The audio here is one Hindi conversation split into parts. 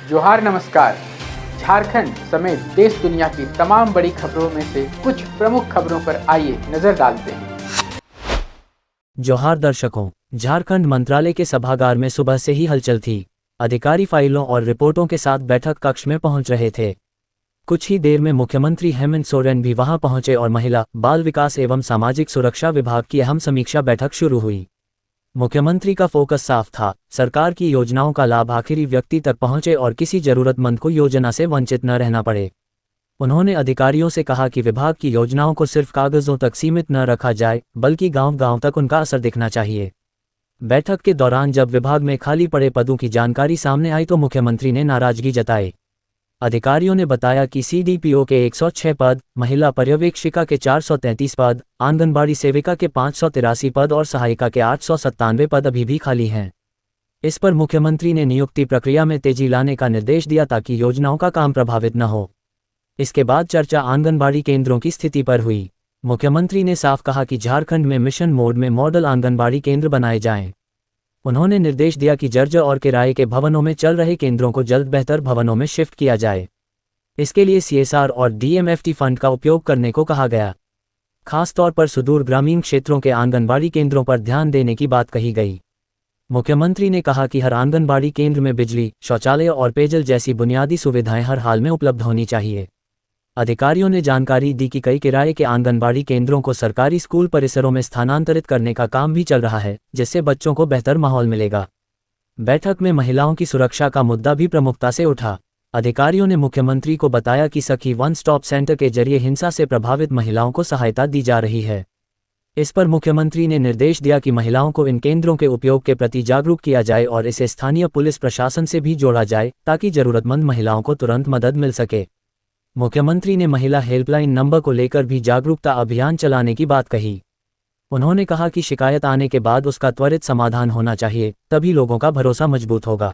जोहार नमस्कार। झारखंड समेत देश दुनिया की तमाम बड़ी खबरों में से कुछ प्रमुख खबरों पर आइए नजर डालते हैं। जोहार दर्शकों, झारखंड मंत्रालय के सभागार में सुबह से ही हलचल थी। अधिकारी फाइलों और रिपोर्टों के साथ बैठक कक्ष में पहुंच रहे थे। कुछ ही देर में मुख्यमंत्री हेमंत सोरेन भी वहां पहुंचे और महिला, बाल विकास एवं सामाजिक सुरक्षा विभाग की अहम समीक्षा बैठक शुरू हुई। मुख्यमंत्री का फोकस साफ था, सरकार की योजनाओं का लाभ आखिरी व्यक्ति तक पहुंचे और किसी जरूरतमंद को योजना से वंचित न रहना पड़े। उन्होंने अधिकारियों से कहा कि विभाग की योजनाओं को सिर्फ कागजों तक सीमित न रखा जाए, बल्कि गांव-गांव तक उनका असर दिखना चाहिए। बैठक के दौरान जब विभाग में खाली पड़े पदों की जानकारी सामने आई तो मुख्यमंत्री ने नाराजगी जताई। अधिकारियों ने बताया कि सीडीपीओ के 106 पद, महिला पर्यवेक्षिका के 433 पद, आंगनबाड़ी सेविका के 583 पद और सहायिका के 897 पद अभी भी खाली हैं। इस पर मुख्यमंत्री ने नियुक्ति प्रक्रिया में तेजी लाने का निर्देश दिया ताकि योजनाओं का काम प्रभावित न हो। इसके बाद चर्चा आंगनबाड़ी केंद्रों की स्थिति पर हुई। मुख्यमंत्री ने साफ कहा कि झारखंड में मिशन मोड में मॉडल आंगनबाड़ी केंद्र बनाए जाएं। उन्होंने निर्देश दिया कि जर्जर और किराए के भवनों में चल रहे केंद्रों को जल्द बेहतर भवनों में शिफ्ट किया जाए। इसके लिए सीएसआर और डीएमएफटी फंड का उपयोग करने को कहा गया। खासतौर पर सुदूर ग्रामीण क्षेत्रों के आंगनबाड़ी केंद्रों पर ध्यान देने की बात कही गई। मुख्यमंत्री ने कहा कि हर आंगनबाड़ी केंद्र में बिजली, शौचालय और पेयजल जैसी बुनियादी सुविधाएं हर हाल में उपलब्ध होनी चाहिए। अधिकारियों ने जानकारी दी कि कई किराए के आंगनबाड़ी केंद्रों को सरकारी स्कूल परिसरों में स्थानांतरित करने का काम भी चल रहा है, जिससे बच्चों को बेहतर माहौल मिलेगा। बैठक में महिलाओं की सुरक्षा का मुद्दा भी प्रमुखता से उठा। अधिकारियों ने मुख्यमंत्री को बताया कि सखी वन स्टॉप सेंटर के जरिए हिंसा से प्रभावित महिलाओं को सहायता दी जा रही है। इस पर मुख्यमंत्री ने निर्देश दिया कि महिलाओं को इन केंद्रों के उपयोग के प्रति जागरूक किया जाए और इसे स्थानीय पुलिस प्रशासन से भी जोड़ा जाए ताकि जरूरतमंद महिलाओं को तुरंत मदद मिल सके। मुख्यमंत्री ने महिला हेल्पलाइन नंबर को लेकर भी जागरूकता अभियान चलाने की बात कही। उन्होंने कहा कि शिकायत आने के बाद उसका त्वरित समाधान होना चाहिए, तभी लोगों का भरोसा मजबूत होगा।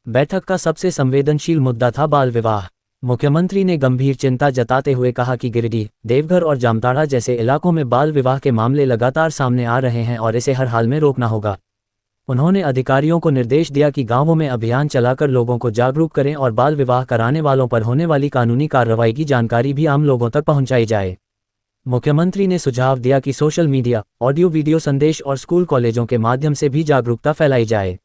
बैठक का सबसे संवेदनशील मुद्दा था बाल विवाह। मुख्यमंत्री ने गंभीर चिंता जताते हुए कहा कि गिरिडीह, देवघर और जामताड़ा जैसे इलाकों में बाल विवाह के मामले लगातार सामने आ रहे हैं और इसे हर हाल में रोकना होगा। उन्होंने अधिकारियों को निर्देश दिया कि गांवों में अभियान चलाकर लोगों को जागरूक करें और बाल विवाह कराने वालों पर होने वाली कानूनी कार्रवाई की जानकारी भी आम लोगों तक पहुंचाई जाए। मुख्यमंत्री ने सुझाव दिया कि सोशल मीडिया, ऑडियो वीडियो संदेश और स्कूल कॉलेजों के माध्यम से भी जागरूकता फैलाई जाए।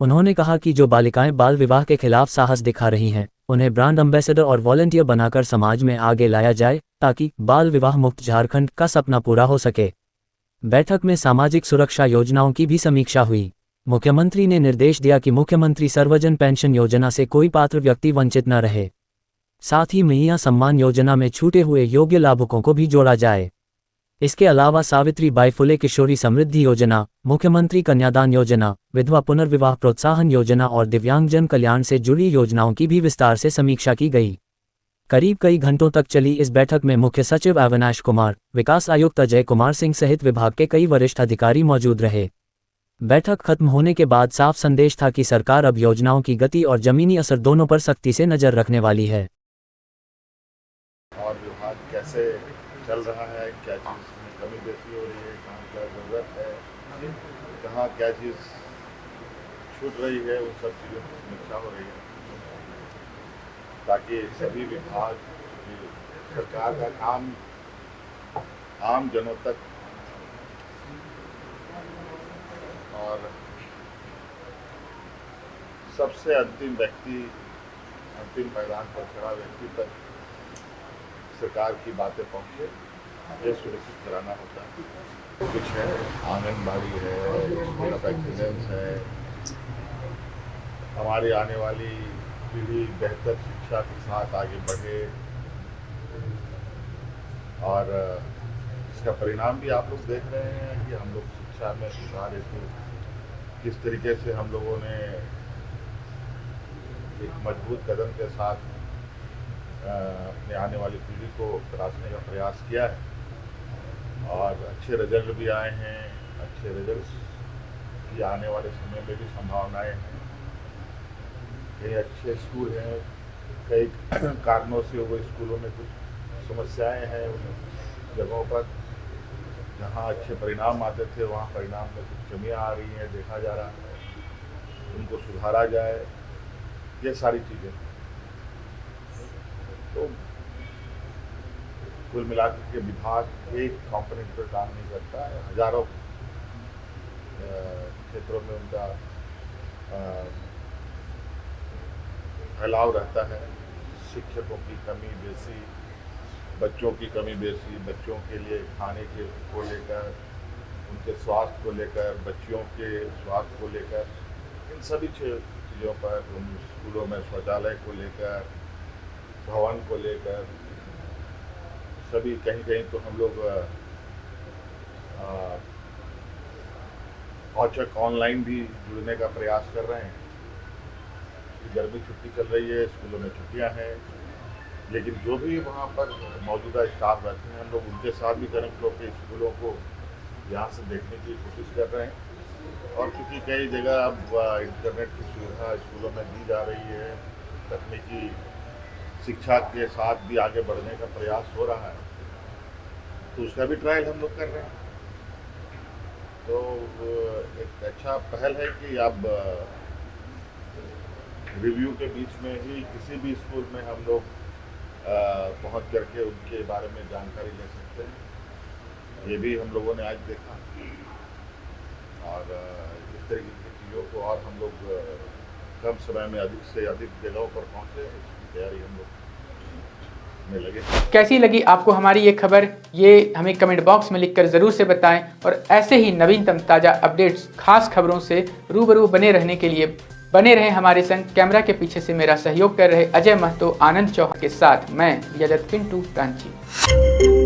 उन्होंने कहा कि जो बालिकाएं बाल विवाह के खिलाफ साहस दिखा रही हैं, उन्हें ब्रांड एम्बेसडर और वॉलंटियर बनाकर समाज में आगे लाया जाए ताकि बाल विवाह मुक्त झारखंड का सपना पूरा हो सके। बैठक में सामाजिक सुरक्षा योजनाओं की भी समीक्षा हुई। मुख्यमंत्री ने निर्देश दिया कि मुख्यमंत्री सर्वजन पेंशन योजना से कोई पात्र व्यक्ति वंचित न रहे। साथ ही मैया सम्मान योजना में छूटे हुए योग्य लाभुकों को भी जोड़ा जाए। इसके अलावा सावित्री बाई फुले किशोरी समृद्धि योजना, मुख्यमंत्री कन्यादान योजना, विधवा पुनर्विवाह प्रोत्साहन योजना और दिव्यांगजन कल्याण से जुड़ी योजनाओं की भी विस्तार से समीक्षा की गई। करीब कई घंटों तक चली इस बैठक में मुख्य सचिव अविनाश कुमार, विकास आयुक्त अजय कुमार सिंह सहित विभाग के कई वरिष्ठ अधिकारी मौजूद रहे। बैठक खत्म होने के बाद साफ संदेश था कि सरकार अब योजनाओं की गति और जमीनी असर दोनों पर सख्ती से नजर रखने वाली है। और विभाग कैसे चल रहा है, क्या चीज़ में कमी बेसी हो रही है, कहाँ क्या ज़रूरत है, कहाँ क्या चीज़ छूट रही है, उन सब चीज़ों की समीक्षा हो रही है ताकि सभी विभाग सरकार का काम आम जनों तक और सबसे अंतिम व्यक्ति, अंतिम मैदान पर खड़ा व्यक्ति तक सरकार की बातें पहुँचे, ये सुनिश्चित कराना होता है। कुछ है, आंगनबाड़ी है, स्कूल ऑफ एक्सीलेंस है, हमारी आने वाली पीढ़ी बेहतर शिक्षा के साथ आगे बढ़े और इसका परिणाम भी आप लोग देख रहे हैं कि हम लोग शिक्षा में सुधार हेतु किस तरीके से हम लोगों ने एक मजबूत कदम के साथ अपने आने वाली पीढ़ी को तराशने का प्रयास किया है और अच्छे रिजल्ट भी आए हैं। अच्छे रिजल्ट की आने वाले समय में भी संभावनाएं हैं। कई अच्छे स्कूल हैं, कई कारणों से वो स्कूलों में कुछ समस्याएं हैं उन जगहों पर जहाँ अच्छे परिणाम आते थे, वहाँ परिणाम में कुछ कमियाँ आ रही हैं, देखा जा रहा है, उनको सुधारा जाए। ये सारी चीज़ें। तो कुल मिलाकर के विभाग एक कंपोनेंट पर काम नहीं करता है, हजारों क्षेत्रों में उनका फैलाव रहता है। शिक्षकों की कमी बेसी, बच्चों की कमी बेसी, बच्चों के लिए खाने के को लेकर, उनके स्वास्थ्य को लेकर, बच्चियों के स्वास्थ्य को लेकर, इन सभी चीज़ों पर, उन स्कूलों में शौचालय को लेकर, भवन को लेकर, सभी कहीं कहीं तो हम लोग औचक ऑनलाइन भी जुड़ने का प्रयास कर रहे हैं। गर्मी छुट्टी चल रही है, स्कूलों में छुट्टियां हैं, लेकिन जो भी वहाँ पर मौजूदा स्टाफ रहते हैं, हम लोग उनके साथ भी कनेक्ट होकर स्कूलों को यहाँ से देखने की कोशिश कर रहे हैं। और क्योंकि कई जगह अब इंटरनेट की सुविधा स्कूलों में दी जा रही है, तकनीकी शिक्षा के साथ भी आगे बढ़ने का प्रयास हो रहा है, तो उसका भी ट्रायल हम लोग कर रहे हैं। तो एक अच्छा पहल है कि अब रिव्यू के बीच में ही किसी भी स्कूल में हम लोग पहुंच करके उनके बारे में जानकारी ले सकते हैं। ये भी हम लोगों ने आज देखा, और इस तरीके की चीज़ों को और हम लोग कम समय में अधिक से अधिक जगहों पर पहुंचे, इसकी तैयारी हम लोग में लगे। कैसी लगी आपको हमारी ये खबर, ये हमें कमेंट बॉक्स में लिखकर ज़रूर से बताएं। और ऐसे ही नवीनतम ताज़ा अपडेट्स, खास खबरों से रूबरू बने रहने के लिए बने रहें हमारे संग। कैमरा के पीछे से मेरा सहयोग कर रहे अजय महतो, आनंद चौहान के साथ मैं यजत पिंटू रांची।